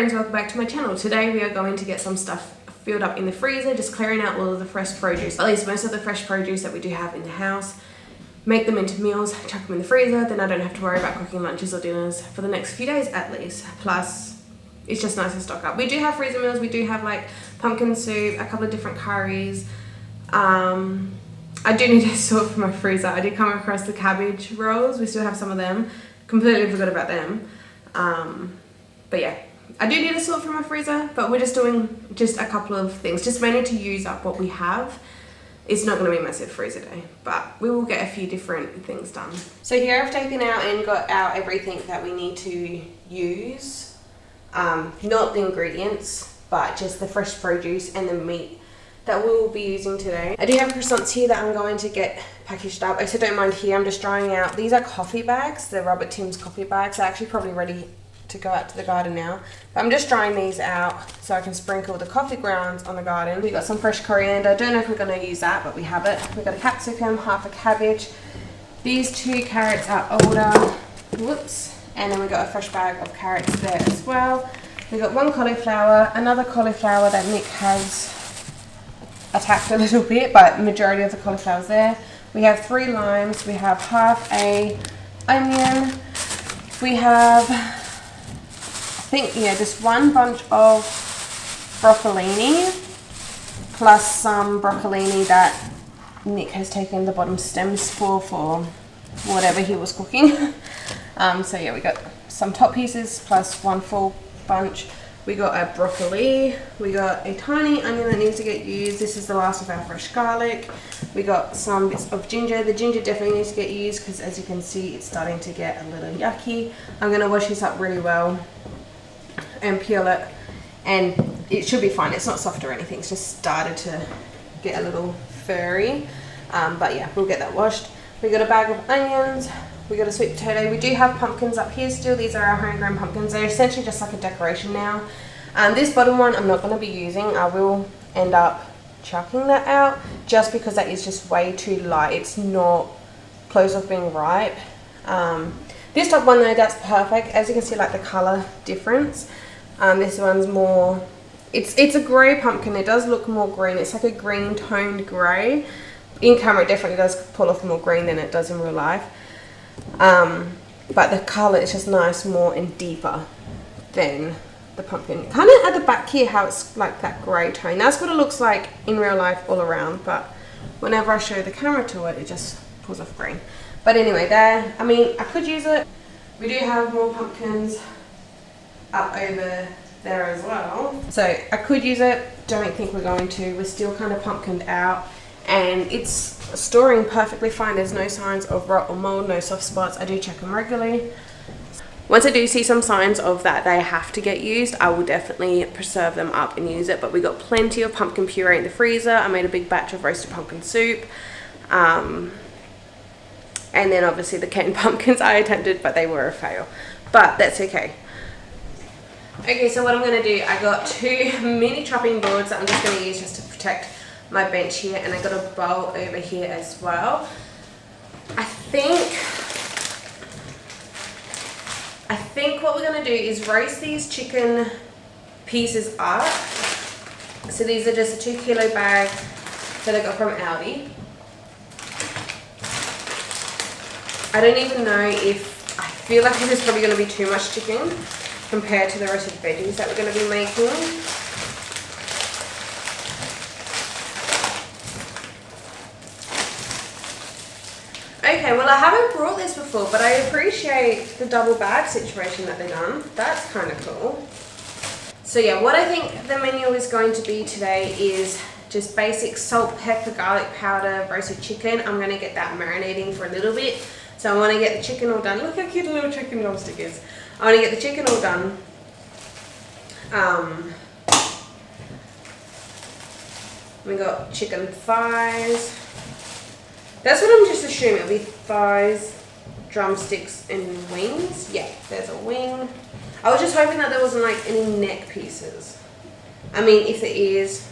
friends, welcome back to my channel. Today we are going to get some stuff filled up in the freezer, just clearing out all of the fresh produce, at least most of the fresh produce that we do have in the house, make them into meals, chuck them in the freezer, then I don't have to worry about cooking lunches or dinners for the next few days at least. Plus, it's just nice to stock up. We do have freezer meals, we do have like pumpkin soup, a couple of different curries. I do need to sort for my freezer. I did come across the cabbage rolls, we still have some of them, completely forgot about them. But yeah, I do need to sort for my freezer, but we're just doing just a couple of things, just mainly to use up what we have. It's not going to be a massive freezer day, but we will get a few different things done. So here I've taken out and got out everything that we need to use. Not the ingredients, but just the fresh produce and the meat that we will be using today. I do have croissants here that I'm going to get packaged up. So don't mind here, I'm just drying out. These are coffee bags, the Robert Tim's coffee bags. They're actually probably ready to go out to the garden now. But I'm just drying these out so I can sprinkle the coffee grounds on the garden. We got some fresh coriander. I don't know if we're going to use that, but we have it. We've got a capsicum, half a cabbage. These 2 carrots are older. Whoops. And then we got a fresh bag of carrots there as well. We got 1 cauliflower, another cauliflower that Nick has attacked a little bit, but majority of the cauliflower's there. We have 3 limes. We have half a onion. We have, just 1 bunch of broccolini, plus some broccolini that Nick has taken the bottom stems for whatever he was cooking. So yeah, we got some top pieces plus 1 full bunch. We got a broccoli, we got a tiny onion that needs to get used. This is the last of our fresh garlic. We got some bits of ginger. The ginger definitely needs to get used because as you can see, it's starting to get a little yucky. I'm going to wash this up really well and peel it, and it should be fine. It's not soft or anything, it's just started to get a little furry. But yeah, we'll get that washed. We got a bag of onions. We got a sweet potato. We do have pumpkins up here still. These are our homegrown pumpkins. They're essentially just like a decoration now. This bottom one I'm not going to be using. I will end up chucking that out just because that is just way too light. It's not close off being ripe. This top one though, that's perfect. As you can see, like the color difference. This one's more, it's a grey pumpkin. It does look more green. It's like a green toned grey. In camera it definitely does pull off more green than it does in real life. But the colour is just nice, more and deeper than the pumpkin. Kind of at the back here how it's like that grey tone. That's what it looks like in real life all around, but whenever I show the camera to it, it just pulls off green. But anyway, there, I mean, I could use it. We do have more pumpkins up over there as well. So I could use it, don't think we're going to. We're still kind of pumpkined out. And it's storing perfectly fine. There's no signs of rot or mold, no soft spots. I do check them regularly. Once I do see some signs of that they have to get used, I will definitely preserve them up and use it. But we got plenty of pumpkin puree in the freezer. I made a big batch of roasted pumpkin soup. And then obviously the canned pumpkins I attempted, but they were a fail. But that's okay. Okay, so what I'm going to do, I got 2 mini chopping boards that I'm just going to use just to protect my bench here, and I got a bowl over here as well. I think what we're going to do is roast these chicken pieces up. So these are just a 2 kilo bag that I got from Aldi. I don't even know if, I feel like this is probably going to be too much chicken compared to the roasted veggies that we're going to be making. Okay, well I haven't brought this before, but I appreciate the double bag situation that they've done. That's kind of cool. So yeah, what I think the menu is going to be today is just basic salt, pepper, garlic powder, roasted chicken. I'm going to get that marinating for a little bit. So I want to get the chicken all done. Look how cute the little chicken drumstick is. I want to get the chicken all done. We got chicken thighs. That's what I'm just assuming. It'll be thighs, drumsticks, and wings. Yeah, there's a wing. I was just hoping that there wasn't like any neck pieces. I mean, if there is,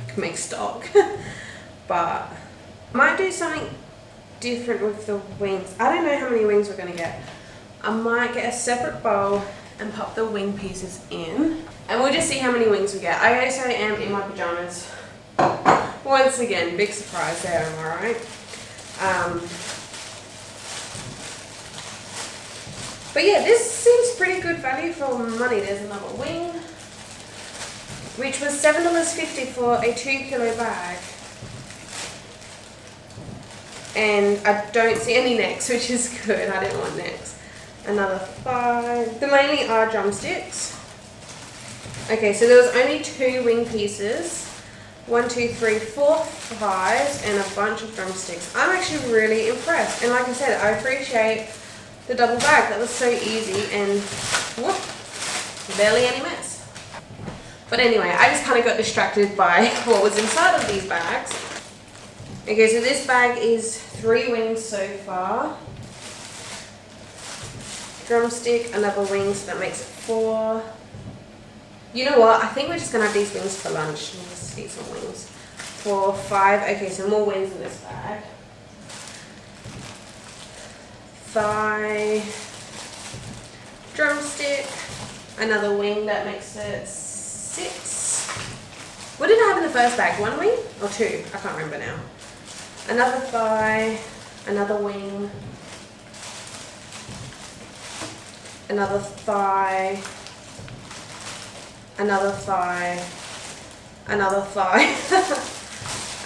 I can make stock. But I might do something different with the wings. I don't know how many wings we're going to get. I might get a separate bowl and pop the wing pieces in. And we'll just see how many wings we get. I also am in my pajamas. Once again, big surprise there, am I right? But yeah, this seems pretty good value for money. There's another wing, which was $7.50 for a 2 kilo bag. And I don't see any necks, which is good. I didn't want necks. Another thigh. They mainly are drumsticks. Okay, so there was only 2 wing pieces. 1, 2, 3, 4 thighs and a bunch of drumsticks. I'm actually really impressed. And like I said, I appreciate the double bag. That was so easy and whoop, barely any mess. But anyway, I just kind of got distracted by what was inside of these bags. Okay, so this bag is 3 wings so far. Drumstick, another wing, so that makes it 4. You know what? I think we're just going to have these wings for lunch. We'll just eat some wings. 4, 5. Okay, so more wings in this bag. Thigh. Drumstick. Another wing, that makes it 6. What did I have in the first bag? 1 wing? Or 2? I can't remember now. Another thigh. Another wing. Another thigh. Another thigh, another thigh,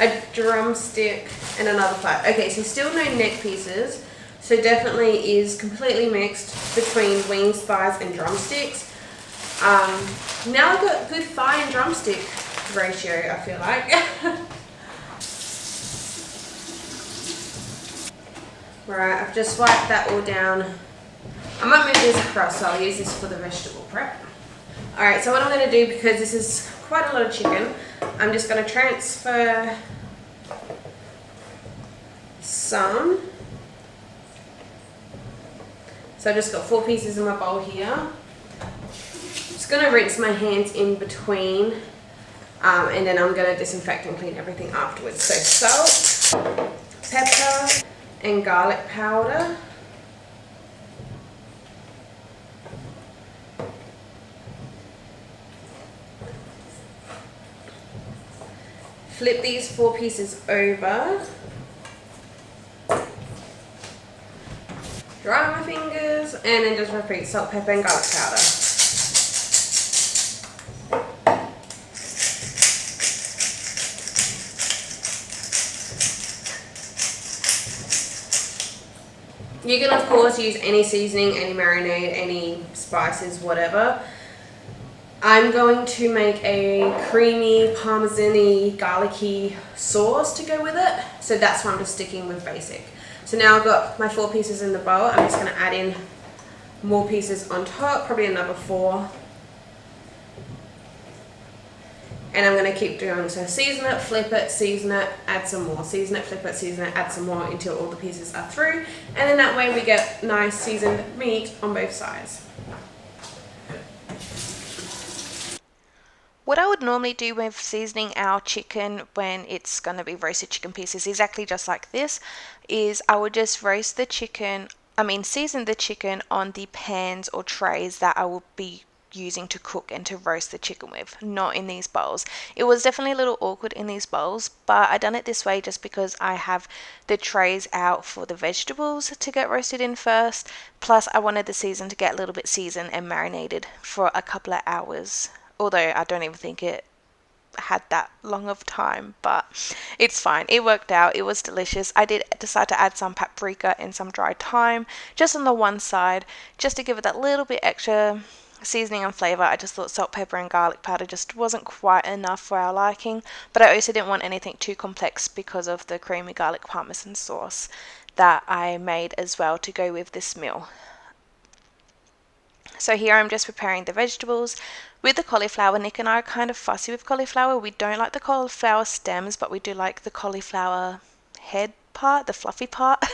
a drumstick, and another thigh. Okay, so still no neck pieces, so definitely is completely mixed between wings, thighs, and drumsticks. Now I've got good thigh and drumstick ratio, I feel like. Right, I've just wiped that all down. I might move this across, so I'll use this for the vegetable prep. Alright, so what I'm going to do, because this is quite a lot of chicken, I'm just going to transfer some. So I've just got 4 pieces in my bowl here. Just going to rinse my hands in between, and then I'm going to disinfect and clean everything afterwards. So salt, pepper, and garlic powder. Flip these 4 pieces over. Dry my fingers and then just repeat salt, pepper and garlic powder. You can of course use any seasoning, any marinade, any spices, whatever. I'm going to make a creamy, parmesan-y, garlicky sauce to go with it. So that's why I'm just sticking with basic. So now I've got my 4 pieces in the bowl. I'm just going to add in more pieces on top, probably another 4. And I'm going to keep doing so. Season it, flip it, season it, add some more. Season it, flip it, season it, add some more until all the pieces are through. And then that way we get nice seasoned meat on both sides. What I would normally do with seasoning our chicken when it's going to be roasted chicken pieces, exactly just like this, is I would just roast the chicken, season the chicken on the pans or trays that I will be using to cook and to roast the chicken with, not in these bowls. It was definitely a little awkward in these bowls, but I done it this way just because I have the trays out for the vegetables to get roasted in first, plus I wanted the season to get a little bit seasoned and marinated for a couple of hours. Although I don't even think it had that long of time, but it's fine. It worked out. It was delicious. I did decide to add some paprika and some dried thyme just on the one side, just to give it that little bit extra seasoning and flavor. I just thought salt, pepper and garlic powder just wasn't quite enough for our liking, but I also didn't want anything too complex because of the creamy garlic parmesan sauce that I made as well to go with this meal. So here I'm just preparing the vegetables. With the cauliflower, Nick and I are kind of fussy with cauliflower. We don't like the cauliflower stems, but we do like the cauliflower head part, the fluffy part.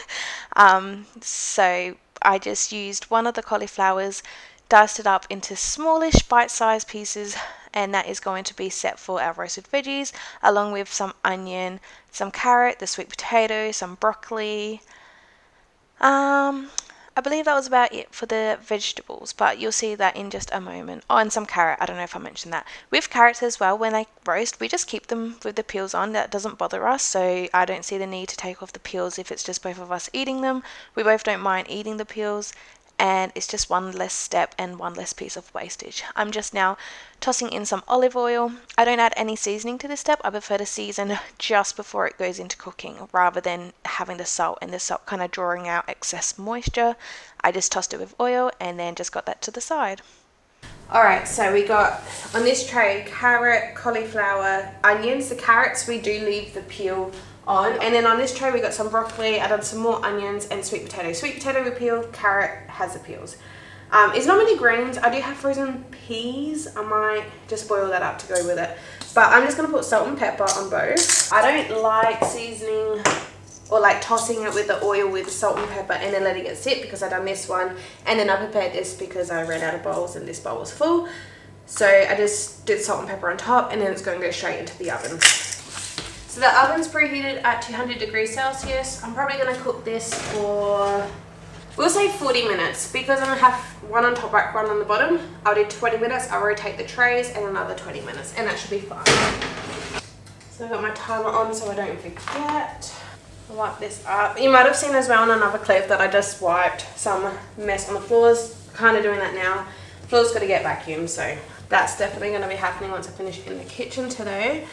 So I just used one of the cauliflowers, diced it up into smallish bite-sized pieces, and that is going to be set for our roasted veggies, along with some onion, some carrot, the sweet potato, some broccoli, I believe that was about it for the vegetables, but you'll see that in just a moment. Oh, and some carrot. I don't know if I mentioned that. With carrots as well, when they roast, we just keep them with the peels on. That doesn't bother us, so I don't see the need to take off the peels if it's just both of us eating them. We both don't mind eating the peels, and it's just one less step and one less piece of wastage. I'm just now tossing in some olive oil. I don't add any seasoning to this step. I prefer to season just before it goes into cooking rather than having the salt and the salt kind of drawing out excess moisture. I just tossed it with oil and then just got that to the side. Alright, so we got on this tray carrot, cauliflower, onions. The carrots we do leave the peel on, and then on this tray we got some broccoli. I done some more onions and sweet potato. Sweet potato with peel, carrot has the peels. It's not many greens. I do have frozen peas. I might just boil that up to go with it, but I'm just going to put salt and pepper on both. I don't like seasoning or like tossing it with the oil with the salt and pepper and then letting it sit, because I done this one and then I prepared this because I ran out of bowls and this bowl was full. So I just did salt and pepper on top, and then it's going to go straight into the oven. So the oven's preheated at 200 degrees Celsius. I'm probably going to cook this for, we'll say 40 minutes, because I'm going to have one on top, right, one on the bottom. I'll do 20 minutes, I'll rotate the trays, and another 20 minutes, and that should be fine. So I've got my timer on so I don't forget. I'll wipe this up. You might have seen as well on another clip that I just wiped some mess on the floors. Kind of doing that now. The floor's got to get vacuumed, so that's definitely going to be happening once I finish in the kitchen today.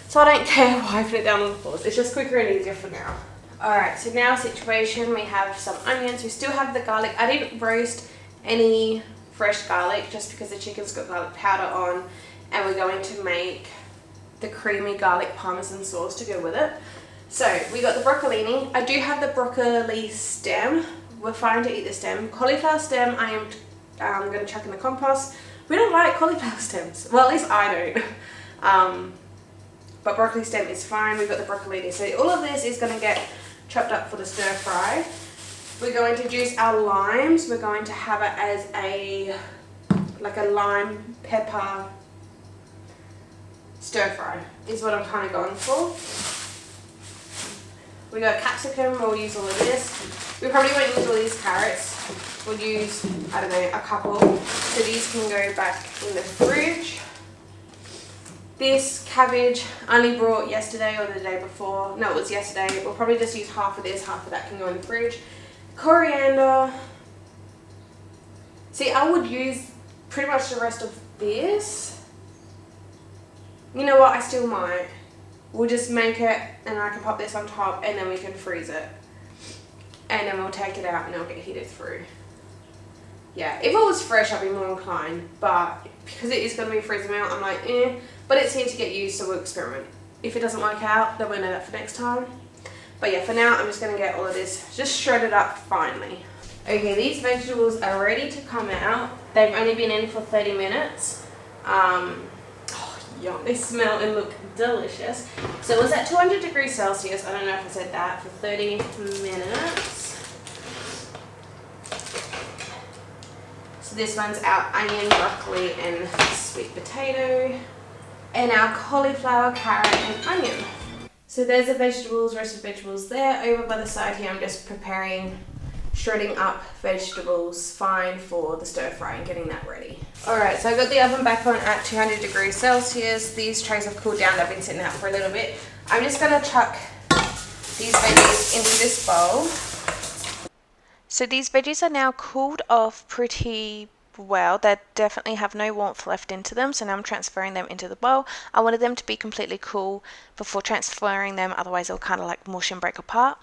So I don't care wiping it down on the floors. It's just quicker and easier for now. Alright, so now situation, we have some onions. We still have the garlic. I didn't roast any fresh garlic just because the chicken's got garlic powder on, and we're going to make the creamy garlic parmesan sauce to go with it. So we got the broccolini. I do have the broccoli stem. We're fine to eat the stem. Cauliflower stem I am going to chuck in the compost. We don't like cauliflower stems. Well, at least I don't. But broccoli stem is fine. We've got the broccolini. So all of this is going to get chopped up for the stir fry. We're going to juice our limes. We're going to have it as like a lime pepper stir fry is what I'm kind of going for. We got capsicum. We'll use all of this. We probably won't use all these carrots. We'll use, I don't know, a couple. So these can go back in the fridge. This cabbage I only brought yesterday or the day before. No, it was yesterday. We'll probably just use half of this, half of that can go in the fridge. Coriander. See, I would use pretty much the rest of this. You know what? I still might. We'll just make it, and I can pop this on top, and then we can freeze it. And then we'll take it out and it'll get heated through. Yeah, if it was fresh, I'd be more inclined, but because it is going to be freezing out, I'm like, eh. But it seems to get used, so we'll experiment. If it doesn't work out, then we'll know that for next time. But yeah, for now, I'm just going to get all of this just shredded up finally. Okay, these vegetables are ready to come out. They've only been in for 30 minutes. Yum, they smell and look delicious. So it was at 200 degrees Celsius, I don't know if I said that, for 30 minutes. So this one's our onion, broccoli and sweet potato, and our cauliflower, carrot and onion. So there's the vegetables, roasted vegetables there. Over by the side here, I'm just preparing shredding up vegetables fine for the stir fry and getting that ready. Alright, so I got the oven back on at 200 degrees Celsius. These trays have cooled down. They've been sitting out for a little bit. I'm just going to chuck these veggies into this bowl. So these veggies are now cooled off pretty well. They definitely have no warmth left into them, so now I'm transferring them into the bowl. I wanted them to be completely cool before transferring them, otherwise they'll kind of like mush and break apart.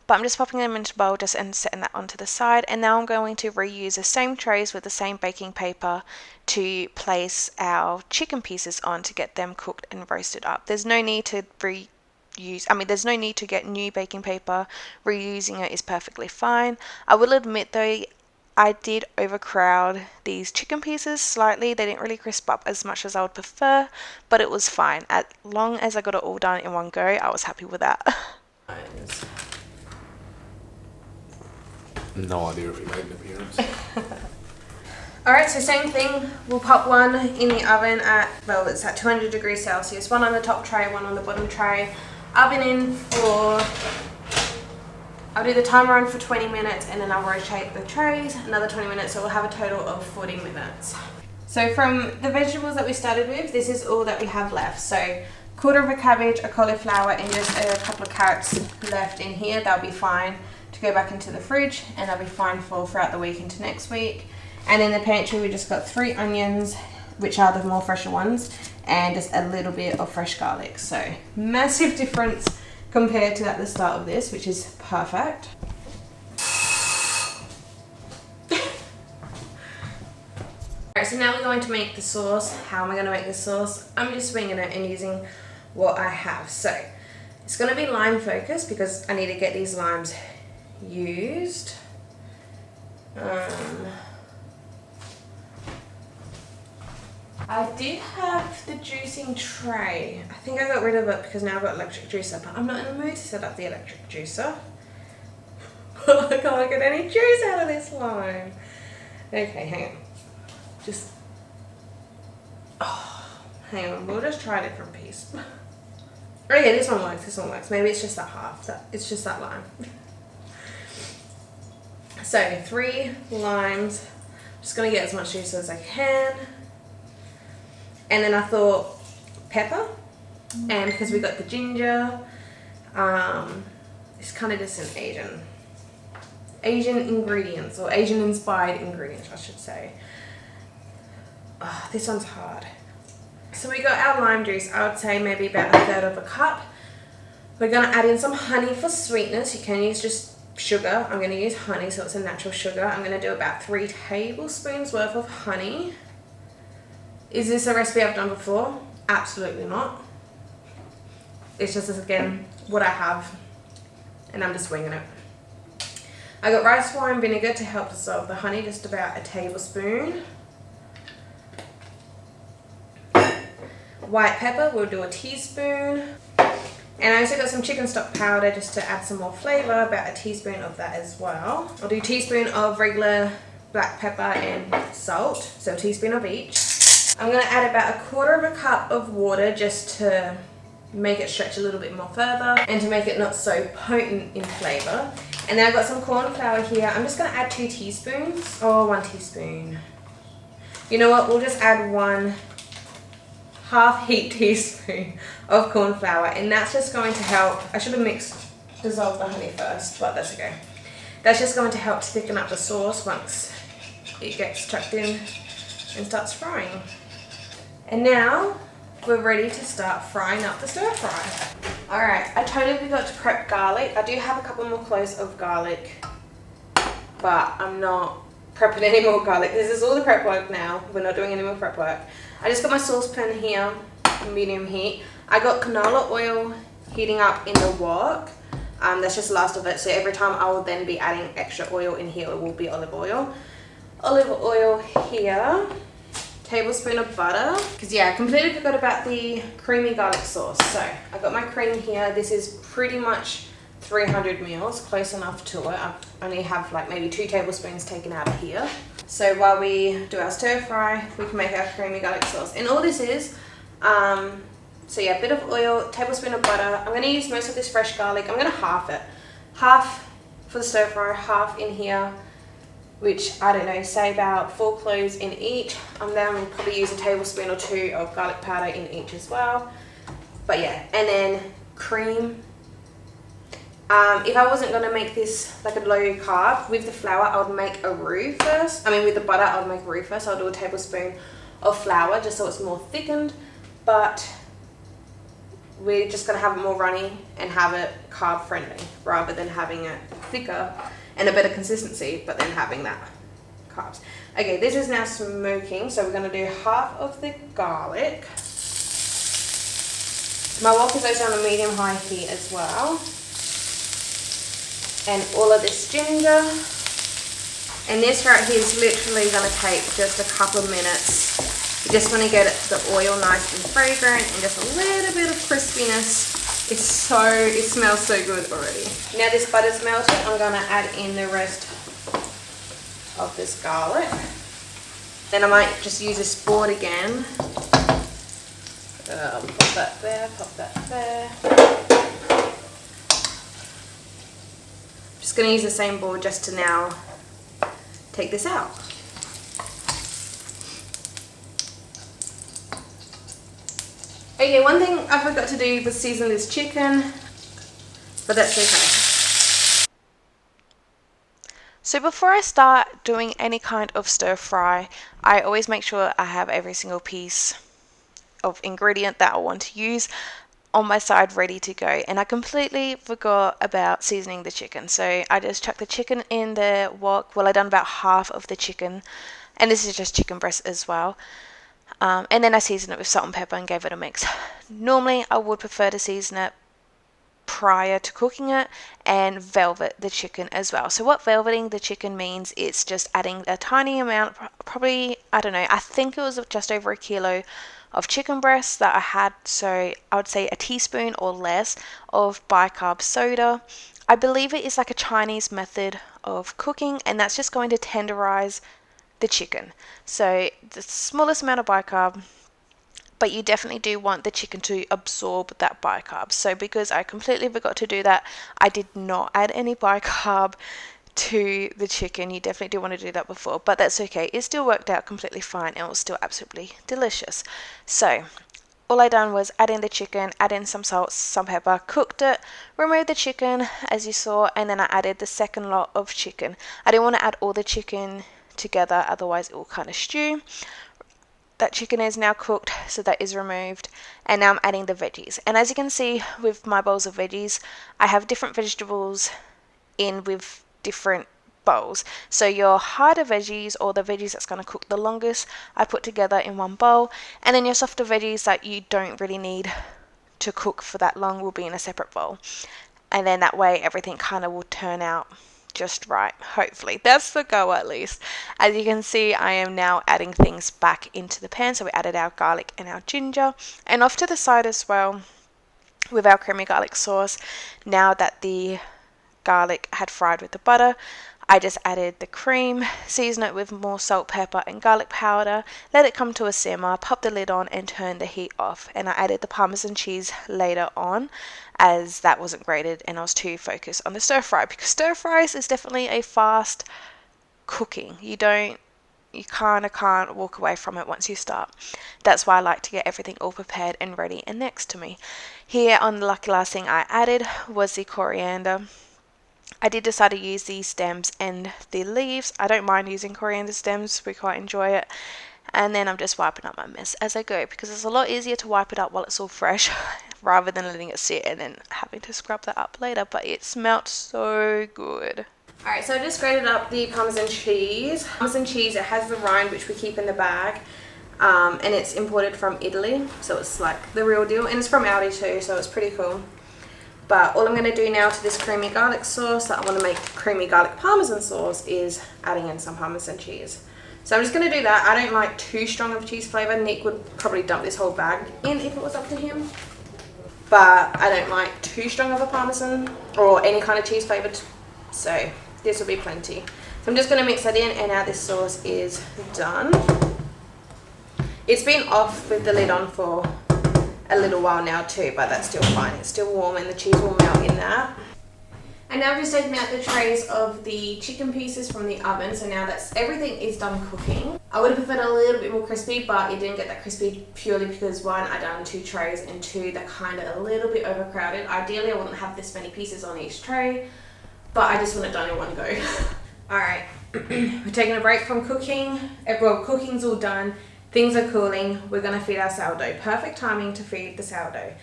But I'm just popping them into the bowl just and setting that onto the side, and now I'm going to reuse the same trays with the same baking paper to place our chicken pieces on to get them cooked and roasted up. There's no need to there's no need to get new baking paper. Reusing it is perfectly fine. I will admit though, I did overcrowd these chicken pieces slightly. They didn't really crisp up as much as I would prefer, but it was fine. As long as I got it all done in one go, I was happy with that. No idea if he made an appearance. Alright, so same thing. We'll pop one in the oven at, well, it's at 200 degrees Celsius. One on the top tray, one on the bottom tray. Oven in for I'll do the timer on for 20 minutes and then I'll rotate the trays another 20 minutes, so we'll have a total of 40 minutes. So from the vegetables that we started with, this is all that we have left. So quarter of a cabbage, a cauliflower, and just a couple of carrots left in here. That'll be fine to go back into the fridge, and that'll be fine for throughout the week into next week. And in the pantry, we just got 3 onions, which are the more fresher ones, and just a little bit of fresh garlic. So massive difference compared to at the start of this, which is perfect. Alright, so now we're going to make the sauce. How am I going to make the sauce? I'm just winging it and using what I have. So it's going to be lime focused because I need to get these limes used. I did have the juicing tray. I think I got rid of it because now I've got electric juicer, but I'm not in the mood to set up the electric juicer. I can't get any juice out of this lime. Okay, hang on. Hang on, we'll just try a different piece. Oh yeah, this one works, Maybe it's just that half, it's just that lime. So 3 limes, just gonna get as much juice as I can. And then I thought pepper, and because we got the ginger, it's kind of just an Asian ingredients, or Asian inspired ingredients I should say. Oh, this one's hard. So we got our lime juice, I would say maybe about 1/3 of a cup. We're gonna add in some honey for sweetness. You can use just sugar. I'm gonna use honey, so it's a natural sugar. I'm gonna do about 3 tablespoons worth of honey. Is this a recipe I've done before? Absolutely not. It's just, again, what I have, and I'm just winging it. I got rice wine vinegar to help dissolve the honey, just about a tablespoon. White pepper, we'll do a teaspoon. And I also got some chicken stock powder just to add some more flavour, about a teaspoon of that as well. I'll do a teaspoon of regular black pepper and salt, so a teaspoon of each. I'm going to add about 1/4 of a cup of water just to make it stretch a little bit more further and to make it not so potent in flavour. And then I've got some corn flour here. I'm just going to add 2 teaspoons, or 1 teaspoon. You know what, we'll just add 1 half heaped teaspoon of corn flour, and that's just going to help. I should have dissolved the honey first, but that's okay. That's just going to help thicken up the sauce once it gets chucked in and starts frying. And now we're ready to start frying up the stir fry. Alright, I totally forgot to prep garlic. I do have a couple more cloves of garlic, but I'm not prepping any more garlic. This is all the prep work now. We're not doing any more prep work. I just got my saucepan here, medium heat. I got canola oil heating up in the wok. That's just the last of it. So every time I will then be adding extra oil in here, it will be olive oil. Olive oil here. Tablespoon of butter. Because yeah, I completely forgot about the creamy garlic sauce. So I got my cream here. This is pretty much 300 mils, close enough to it. I only have like maybe 2 tablespoons taken out of here. So while we do our stir fry, we can make our creamy garlic sauce. And all this is, so yeah, a bit of oil, tablespoon of butter. I'm going to use most of this fresh garlic. I'm going to half it. Half for the stir fry, half in here, which I don't know, say about 4 cloves in each. Then we'll probably use a tablespoon or 2 of garlic powder in each as well. But yeah, and then cream. If I wasn't going to make this like a low carb, with the flour I would make a roux first. With the butter I would make a roux first. I'll do a tablespoon of flour just so it's more thickened. But we're just going to have it more runny and have it carb friendly rather than having it thicker and a better consistency, but then having that carbs. Okay, this is now smoking, so we're going to do half of the garlic. My wok is also on a medium-high heat as well. And all of this ginger. And this right here is literally going to take just a couple of minutes. You just want to get the oil nice and fragrant and just a little bit of crispiness. It smells so good already. Now this butter's melted, I'm going to add in the rest of this garlic. Then I might just use this board again. Pop that there, pop that there. Just going to use the same bowl just to now take this out. Okay, one thing I forgot to do was season this chicken, but that's okay. So before I start doing any kind of stir fry, I always make sure I have every single piece of ingredient that I want to use on my side ready to go, and I completely forgot about seasoning the chicken. So I just chucked the chicken in the wok. Well, I done about half of the chicken, and this is just chicken breast as well. And then I seasoned it with salt and pepper and gave it a mix. Normally I would prefer to season it prior to cooking it and velvet the chicken as well. So what velveting the chicken means, it's just adding a tiny amount, probably, I don't know, I think it was just over a kilo of chicken breast that I had, so I would say a teaspoon or less of bicarb soda. I believe it is like a Chinese method of cooking, and that's just going to tenderize the chicken. So the smallest amount of bicarb, but you definitely do want the chicken to absorb that bicarb. So because I completely forgot to do that, I did not add any bicarb to the chicken. You definitely do want to do that before, but that's okay. It still worked out completely fine and it was still absolutely delicious. So all I done was add in the chicken, add in some salt, some pepper, cooked it, removed the chicken as you saw, and then I added the second lot of chicken. I didn't want to add all the chicken together, otherwise it will kind of stew. That chicken is now cooked, so that is removed, and now I'm adding the veggies. And as you can see with my bowls of veggies, I have different vegetables in with different bowls. So your harder veggies, or the veggies that's going to cook the longest, I put together in one bowl, and then your softer veggies that you don't really need to cook for that long will be in a separate bowl. And then that way everything kind of will turn out just right, hopefully. That's the goal, at least. As you can see, I am now adding things back into the pan. So we added our garlic and our ginger, and off to the side as well with our creamy garlic sauce. Now that the garlic had fried with the butter, I just added the cream, season it with more salt, pepper and garlic powder, let it come to a simmer, pop the lid on and turn the heat off. And I added the Parmesan cheese later on, as that wasn't grated and I was too focused on the stir fry, because stir fries is definitely a fast cooking. You kind of can't walk away from it once you start. That's why I like to get everything all prepared and ready and next to me. Here on the lucky last thing I added was the coriander. I did decide to use the stems and the leaves. I don't mind using coriander stems, we quite enjoy it. And then I'm just wiping up my mess as I go, because it's a lot easier to wipe it up while it's all fresh rather than letting it sit and then having to scrub that up later. But it smelled so good. Alright, so I just grated up the Parmesan cheese. Parmesan cheese, it has the rind which we keep in the bag. And it's imported from Italy, so it's like the real deal. And it's from Aldi too, so it's pretty cool. But all I'm going to do now to this creamy garlic sauce that I want to make creamy garlic Parmesan sauce is adding in some Parmesan cheese. So I'm just going to do that. I don't like too strong of a cheese flavour. Nick would probably dump this whole bag in if it was up to him. But I don't like too strong of a Parmesan or any kind of cheese flavour. So this will be plenty. So I'm just going to mix that in, and now this sauce is done. It's been off with the lid on for a little while now too, but that's still fine. It's still warm and the cheese will melt in that. And now I've just taken out the trays of the chicken pieces from the oven, so now that's everything is done cooking. I would have preferred a little bit more crispy, but it didn't get that crispy purely because one, I done 2 trays, and 2, they're kind of a little bit overcrowded. Ideally I wouldn't have this many pieces on each tray, but I just want it done in one go. Alright, we're taking a break from cooking. Well, cooking's all done. Things are cooling. We're going to feed our sourdough. Perfect timing to feed the sourdough.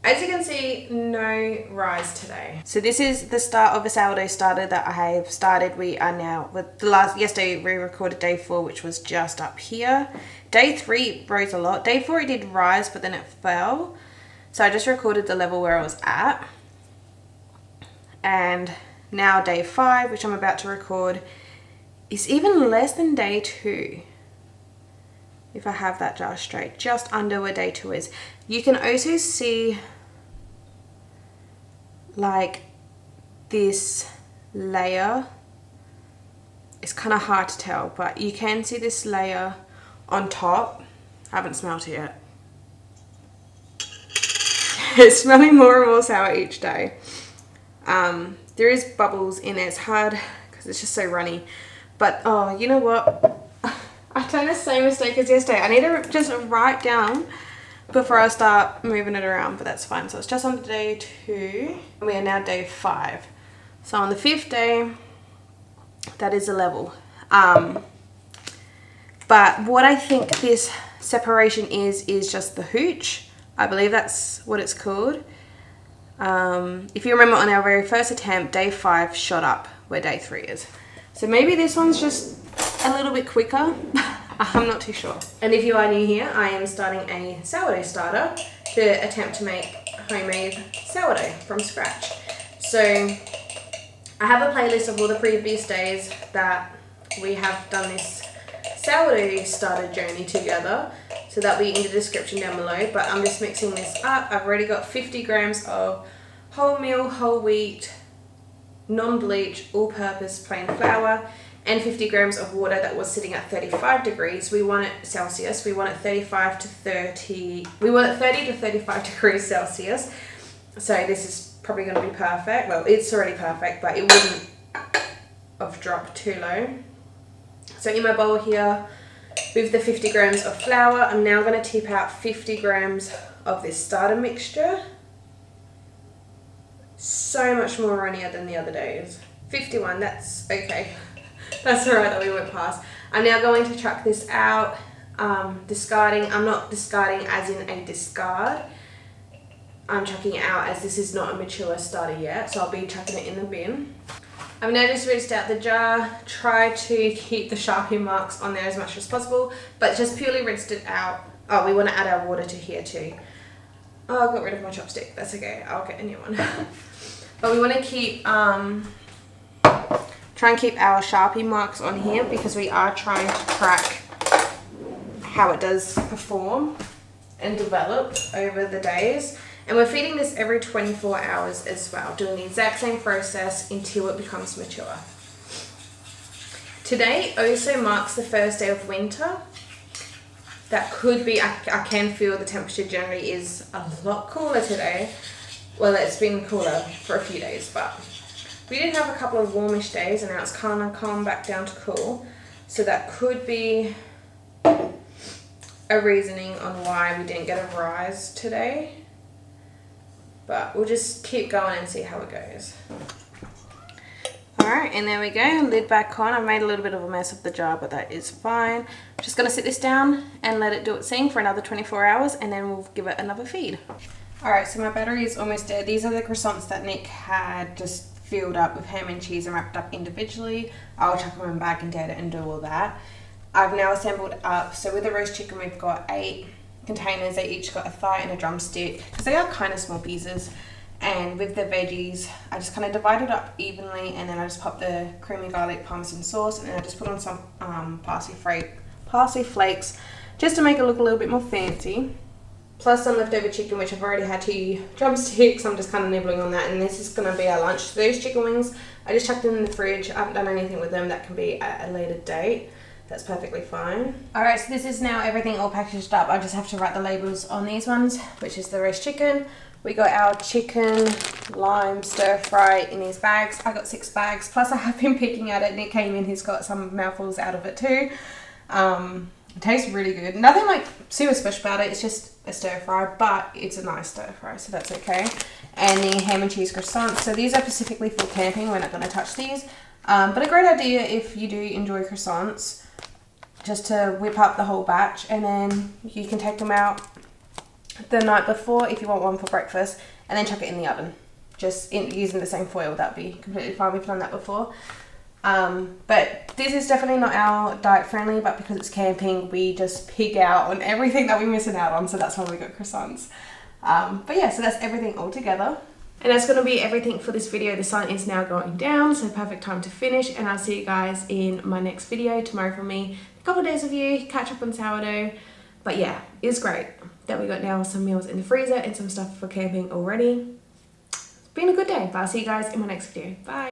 As you can see, no rise today. So this is the start of a sourdough starter that I have started. We are now with yesterday we recorded day 4, which was just up here. Day 3 rose a lot. Day 4 it did rise, but then it fell. So I just recorded the level where I was at. And now day 5, which I'm about to record, is even less than day 2. If I have that jar straight, just under where day 2 is. You can also see like this layer. It's kind of hard to tell, but you can see this layer on top. I haven't smelled it yet. It's smelling more and more sour each day. There is bubbles in it. It's hard because it's just so runny. But, oh, you know what? I've done the same mistake as yesterday. I need to just write down before I start moving it around, but that's fine. So it's just on day 2, and we are now day 5. So on the 5th day, that is a level. But what I think this separation is just the hooch. I believe that's what it's called. If you remember on our very first attempt, day 5 shot up where day 3 is. So maybe this one's just a little bit quicker. I'm not too sure. And if you are new here, I am starting a sourdough starter to attempt to make homemade sourdough from scratch. So I have a playlist of all the previous days that we have done this sourdough starter journey together. So that'll be in the description down below. But I'm just mixing this up. I've already got 50 grams of wholemeal, whole wheat, non-bleach, all-purpose plain flour, and 50 grams of water that was sitting at 35 degrees. We want it Celsius. We want it 35 to 30. We want it 30 to 35 degrees Celsius. So this is probably going to be perfect. Well, it's already perfect, but it wouldn't have dropped too low. So in my bowl here, with the 50 grams of flour, I'm now going to tip out 50 grams of this starter mixture. So much more runnier than the other days. 51, that's okay. That's alright that we went past. I'm now going to chuck this out, discarding. I'm not discarding as in a discard. I'm chucking it out as this is not a mature starter yet, so I'll be chucking it in the bin. I've now just rinsed out the jar, try to keep the Sharpie marks on there as much as possible, but just purely rinsed it out. Oh, we want to add our water to here too. Oh, I got rid of my chopstick, that's okay, I'll get a new one. But we want to keep, try and keep our Sharpie marks on here because we are trying to track how it does perform and develop over the days. And we're feeding this every 24 hours as well, doing the exact same process until it becomes mature. Today also marks the first day of winter. That could be, I can feel the temperature generally is a lot cooler today. Well, it's been cooler for a few days, but we did have a couple of warmish days and now it's kind of calmed back down to cool. So that could be a reasoning on why we didn't get a rise today. But we'll just keep going and see how it goes. Alright, and there we go, lid back on. I've made a little bit of a mess of the jar, but that is fine. I'm just going to sit this down and let it do its thing for another 24 hours and then we'll give it another feed. Alright, so my battery is almost dead. These are the croissants that Nick had just filled up with ham and cheese and wrapped up individually. I'll chuck them in bag and data and do all that. I've now assembled up, so with the roast chicken we've got 8 containers. They each got a thigh and a drumstick because they are kind of small pieces. And with the veggies, I just kind of divide it up evenly and then I just pop the creamy garlic parmesan sauce and then I just put on some parsley flakes just to make it look a little bit more fancy. Plus some leftover chicken, which I've already had 2 drumsticks. I'm just kind of nibbling on that and this is going to be our lunch. So those chicken wings, I just chucked them in the fridge. I haven't done anything with them. That can be at a later date. That's perfectly fine. Alright, so this is now everything all packaged up. I just have to write the labels on these ones, which is the roast chicken. We got our chicken, lime, stir fry in these bags. I got 6 bags, plus I have been picking at it. Nick came in, he's got some mouthfuls out of it too. It tastes really good. Nothing like super special about it, it's just a stir fry, but it's a nice stir fry, so that's okay. And the ham and cheese croissants. So these are specifically for camping, we're not going to touch these. But a great idea if you do enjoy croissants, just to whip up the whole batch and then you can take them out the night before if you want one for breakfast and then chuck it in the oven. Just using the same foil, that'd be completely fine. We've done that before. But this is definitely not our diet friendly, but because it's camping, we just pig out on everything that we're missing out on. So that's why we got croissants. But yeah, so that's everything all together. And that's going to be everything for this video. The sun is now going down, so perfect time to finish. And I'll see you guys in my next video tomorrow from me. A couple of days of you, catch up on sourdough. But yeah, it was great that we got now some meals in the freezer and some stuff for camping already. It's been a good day, but I'll see you guys in my next video. Bye.